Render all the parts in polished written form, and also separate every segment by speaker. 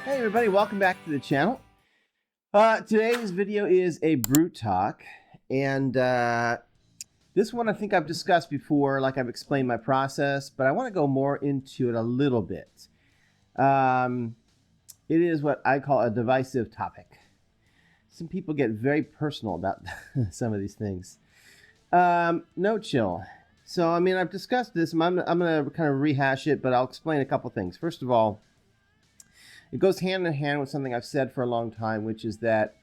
Speaker 1: Hey everybody, welcome back to the channel. Today's video is a brew talk, and this one I think I've discussed before, like I've explained my process, but I want to go more into it a little bit. It is what I call a divisive topic. Some people get very personal about some of these things. No chill. So, I mean, I've discussed this. I'm going to kind of rehash it, but I'll explain a couple things. First of all, it goes hand in hand with something I've said for a long time, which is that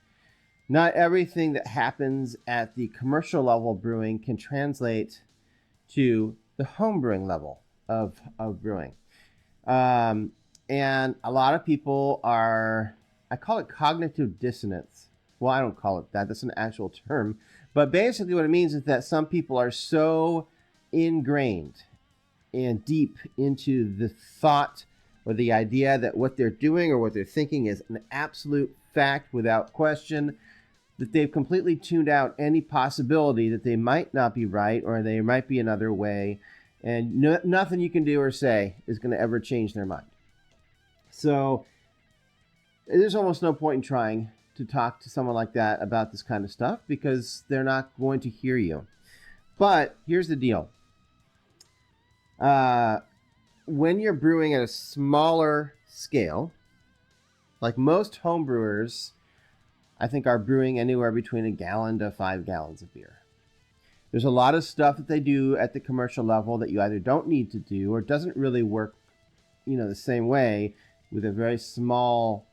Speaker 1: not everything that happens at the commercial level of brewing can translate to the home brewing level of brewing. And a lot of people are, I call it cognitive dissonance. Well, I don't call it that. That's an actual term. But basically what it means is that some people are so ingrained and deep into the thought or the idea that what they're doing or what they're thinking is an absolute fact without question, that they've completely tuned out any possibility that they might not be right or they might be another way, and nothing you can do or say is going to ever change their mind. So there's almost no point in trying to talk to someone like that about this kind of stuff because they're not going to hear you. But here's the deal. When you're brewing at a smaller scale, like most home brewers, I think are brewing anywhere between 1 gallon to 5 gallons of beer. There's a lot of stuff that they do at the commercial level that you either don't need to do or doesn't really work, the same way with a very small,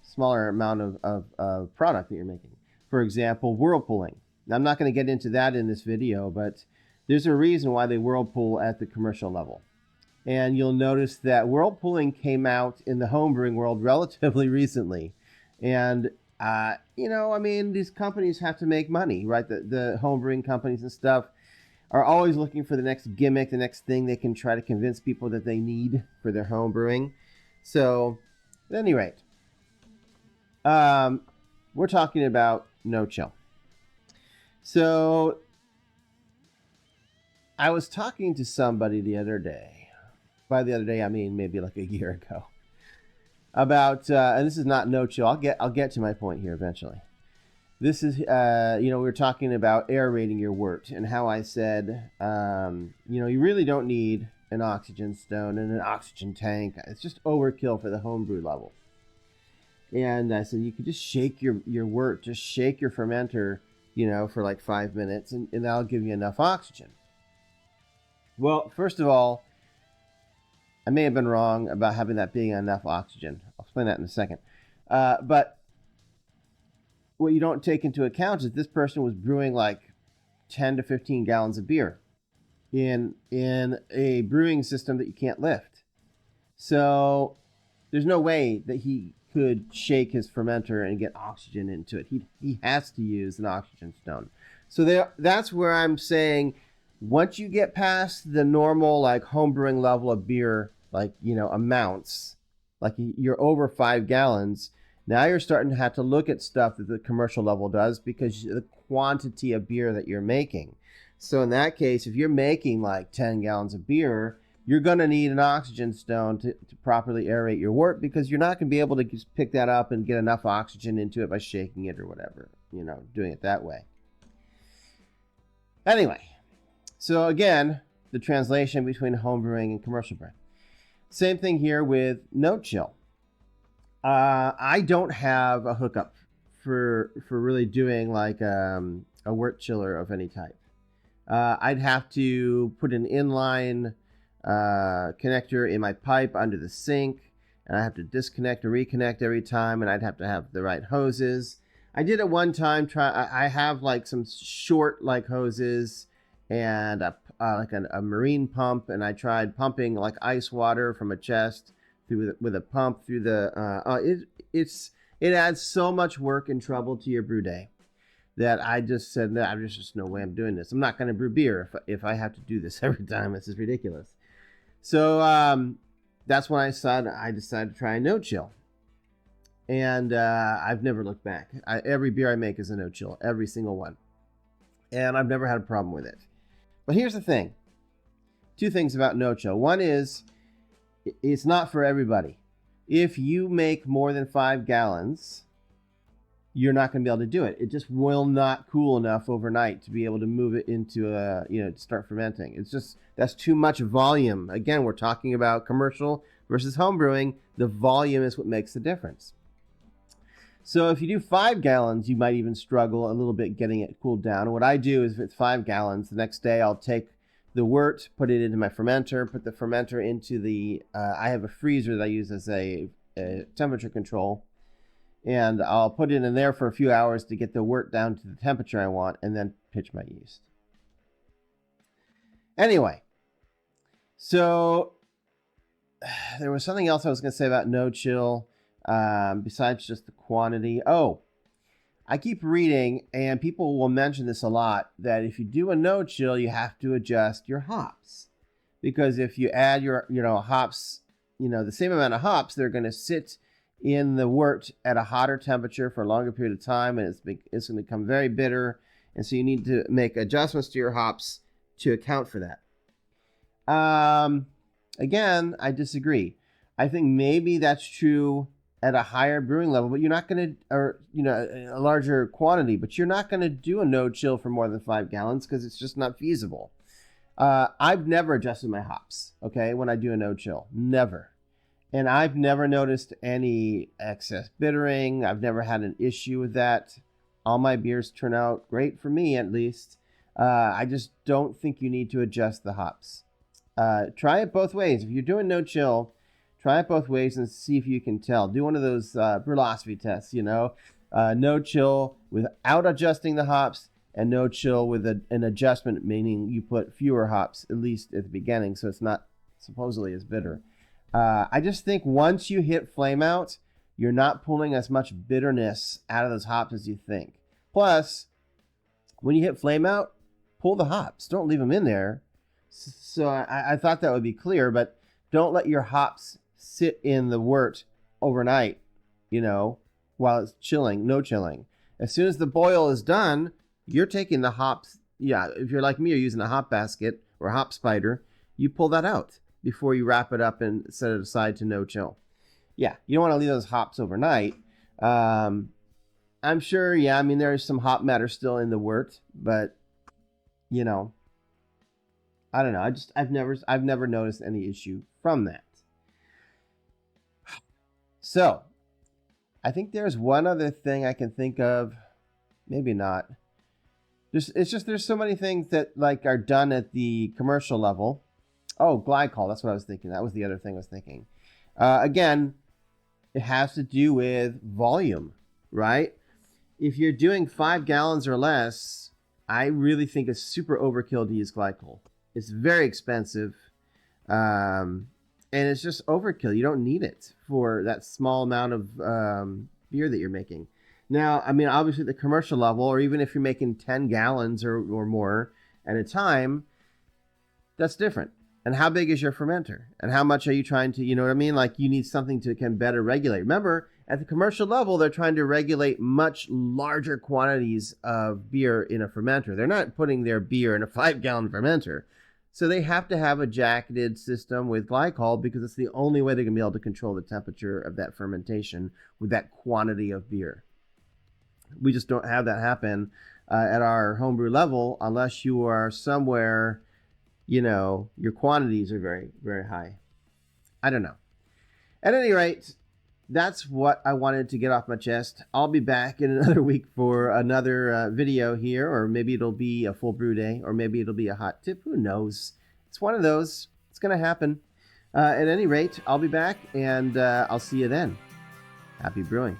Speaker 1: smaller amount of product that you're making. For example, whirlpooling. Now, I'm not going to get into that in this video, but there's a reason why they whirlpool at the commercial level. And you'll notice that whirlpooling came out in the homebrewing world relatively recently. And, these companies have to make money, right? The homebrewing companies and stuff are always looking for the next gimmick, the next thing they can try to convince people that they need for their homebrewing. So, at any rate, we're talking about no chill. So, I was talking to somebody the other day. By the other day, I mean maybe like a year ago. About, and this is not no chill. I'll get to my point here eventually. This is, we were talking about aerating your wort and how I said, you really don't need an oxygen stone and an oxygen tank. It's just overkill for the homebrew level. And I said, you could just shake your wort, just shake your fermenter, for like 5 minutes and that'll give you enough oxygen. Well, first of all, I may have been wrong about having that being enough oxygen. I'll explain that in a second. But what you don't take into account is this person was brewing like 10 to 15 gallons of beer in a brewing system that you can't lift. So there's no way that he could shake his fermenter and get oxygen into it. He has to use an oxygen stone. So that's where I'm saying, once you get past the normal like homebrewing level of beer, like, amounts, like you're over 5 gallons, now you're starting to have to look at stuff that the commercial level does because the quantity of beer that you're making. So in that case, if you're making like 10 gallons of beer, you're going to need an oxygen stone to properly aerate your wort because you're not going to be able to just pick that up and get enough oxygen into it by shaking it or whatever, doing it that way. Anyway. So again, the translation between homebrewing and commercial brewing. Same thing here with no chill. I don't have a hookup for really doing like a wort chiller of any type. I'd have to put an inline connector in my pipe under the sink, and I have to disconnect and reconnect every time, and I'd have to have the right hoses. I did at one time I have like some short like hoses and a marine pump, and I tried pumping like ice water from a chest with a pump through the. It adds so much work and trouble to your brew day that I just said, no, there's just no way I'm doing this. I'm not going to brew beer if I have to do this every time. This is ridiculous. So that's when I decided to try a no chill, and I've never looked back. Every beer I make is a no chill, every single one, and I've never had a problem with it. But here's the thing. Two things about no chill. One is It's not for everybody. If you make more than 5 gallons, you're not going to be able to do it. It just will not cool enough overnight to be able to move it into to start fermenting. It's just, that's too much volume. Again, we're talking about commercial versus home brewing. The volume is what makes the difference. So if you do 5 gallons, you might even struggle a little bit getting it cooled down. And what I do is if it's 5 gallons, the next day I'll take the wort, put it into my fermenter, put the fermenter into I have a freezer that I use as a temperature control. And I'll put it in there for a few hours to get the wort down to the temperature I want, and then pitch my yeast. Anyway, so there was something else I was going to say about no chill, besides just the quantity. Oh, I keep reading, and people will mention this a lot, that if you do a no chill, you have to adjust your hops. Because if you add your hops, the same amount of hops, they're going to sit in the wort at a hotter temperature for a longer period of time, and it's going to become very bitter, and so you need to make adjustments to your hops to account for that. Again, I disagree. I think maybe that's true at a higher brewing level, but you're not going to, or a larger quantity, but you're not going to do a no chill for more than 5 gallons because it's just not feasible. I've never adjusted my hops, okay, when I do a no chill, never. And I've never noticed any excess bittering. I've never had an issue with that. All my beers turn out great for me, at least. I just don't think you need to adjust the hops. Try it both ways. If you're doing no chill, try it both ways and see if you can tell. Do one of those brewlosophy tests, no chill without adjusting the hops, and no chill with an adjustment, meaning you put fewer hops, at least at the beginning, so it's not supposedly as bitter. I just think once you hit flame out, you're not pulling as much bitterness out of those hops as you think. Plus, when you hit flame out, pull the hops. Don't leave them in there. So I thought that would be clear, but don't let your hops sit in the wort overnight, while it's chilling, no chilling. As soon as the boil is done, you're taking the hops. Yeah, if you're like me, you're using a hop basket or a hop spider, you pull that out before you wrap it up and set it aside to no chill. Yeah, you don't want to leave those hops overnight. I'm sure, there's some hop matter still in the wort, but, I don't know. I've never noticed any issue from that. So, I think there's one other thing I can think of. Maybe not. There's so many things that are done at the commercial level. Oh, glycol. That's what I was thinking. That was the other thing I was thinking. Again, it has to do with volume, right? If you're doing 5 gallons or less, I really think it's super overkill to use glycol. It's very expensive, and it's just overkill. You don't need it for that small amount of beer that you're making. Now, obviously at the commercial level, or even if you're making 10 gallons or more at a time, that's different. And how big is your fermenter? And how much are you trying to, you need something to can better regulate. Remember, at the commercial level, they're trying to regulate much larger quantities of beer in a fermenter. They're not putting their beer in a 5-gallon fermenter. So they have to have a jacketed system with glycol because it's the only way they're going to be able to control the temperature of that fermentation with that quantity of beer. We just don't have that happen at our homebrew level unless you are somewhere, your quantities are very, very high. I don't know. At any rate, that's what I wanted to get off my chest. I'll be back in another week for another video here, or maybe it'll be a full brew day, or maybe it'll be a hot tip. Who knows? It's one of those. It's going to happen. At any rate, I'll be back, and I'll see you then. Happy brewing.